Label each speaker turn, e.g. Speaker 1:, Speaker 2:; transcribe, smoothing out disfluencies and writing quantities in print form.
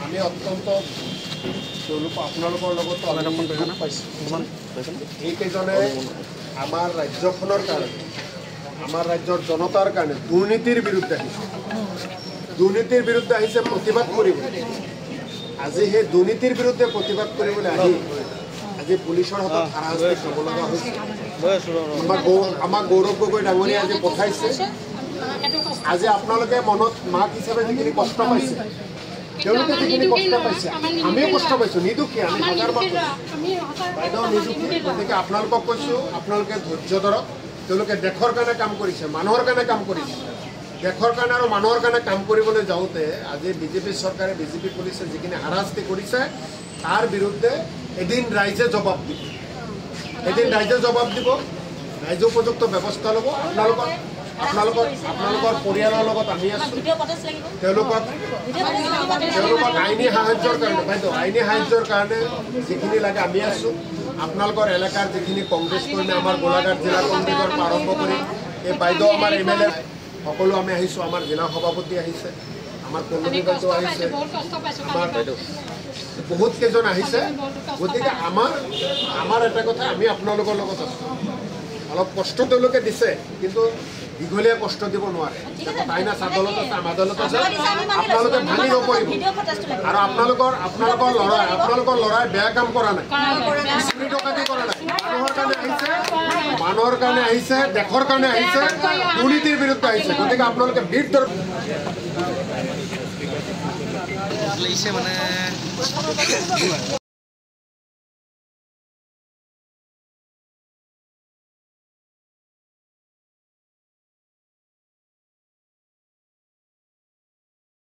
Speaker 1: আমি অত্যন্ত আপোনালোকৰ লগতো এইকেইজনে আমাৰ ৰাজ্যখনৰ কাৰণে আমাৰ ৰাজ্যৰ জনতাৰ কাৰণে দুৰ্নীতিৰ বিৰুদ্ধে আহিছে প্ৰতিবাদ কৰিবলৈ আজি সেই দুৰ্নীতিৰ বিৰুদ্ধে প্ৰতিবাদ কৰিবলৈ আহি আজি পুলিচৰ হাতত হাৰাশাস্তি খাব লগা হৈছে আমাক গৌৰৱ গগৈ ডাঙৰীয়া আজি পঠাইছে আজি আপোনালোকে মনত মাক হিচাপে যিখিনি কষ্ট পাইছে তেওঁলোকে যিখিনি কষ্ট পাইছে আমিও কষ্ট পাইছোঁ নিদুখী আমি হাজাৰ বাইদেউ নিদুখী গতিকে আপোনালোকক কৈছোঁ আপোনালোকে ধৈৰ্য ধৰক তেওঁলোকে দেশৰ কাৰণে কাম কৰিছে মানুহৰ কাৰণে কাম কৰিছে দেশৰ কাৰণে আৰু মানুহৰ কাৰণে কাম কৰিবলৈ যাওঁতে আজি বিজেপি চৰকাৰে বিজেপি পুলিচে যিখিনি হাৰাশাস্তি কৰিছে তাৰ বিৰুদ্ধে এদিন ৰাইজে জবাব দিব ৰাইজে উপযুক্ত ব্যৱস্থা ল'ব আপোনালোকৰ পৰিয়ালৰ লগত আমি আছোঁ তেওঁলোকক আইনী সাহায্যৰ কাৰণে বাইদেউ আইনী সাহায্যৰ কাৰণে যিখিনি লাগে আমি আছোঁ আপোনালোকৰ এলেকাৰ যিখিনি কংগ্ৰেছ কৰ্মী আমাৰ গোলাঘাট জিলা কংগ্ৰেছৰ পৰা আৰম্ভ কৰি এই বাইদেউ আমাৰ MLA সকলো আমি আহিছোঁ আমাৰ জিলা সভাপতি আহিছে আমাৰ কল্যাণী বাইদেউ আহিছে আমাৰ বাইদেউ বহুত কেইজন আহিছে গতিকে আমাৰ এটা কথা আমি আপোনালোকৰ লগত আছোঁ অলপ কষ্ট তেওঁলোকে দিছে কিন্তু দীঘলীয়া কষ্ট দিব নোৱাৰে আইনা আদালত আছে আমাৰ আদালত আছে আপোনালোকে ভাঙি নপৰিব আৰু আপোনালোকৰ ল'ৰাই বেয়া কাম কৰা নাই চুৰি ডকাইতি কৰা নাই মানুহৰ কাৰণে আহিছে দেশৰ কাৰণে আহিছে দুৰ্নীতিৰ বিৰুদ্ধে আহিছে গতিকে আপোনালোকে বীৰ মানে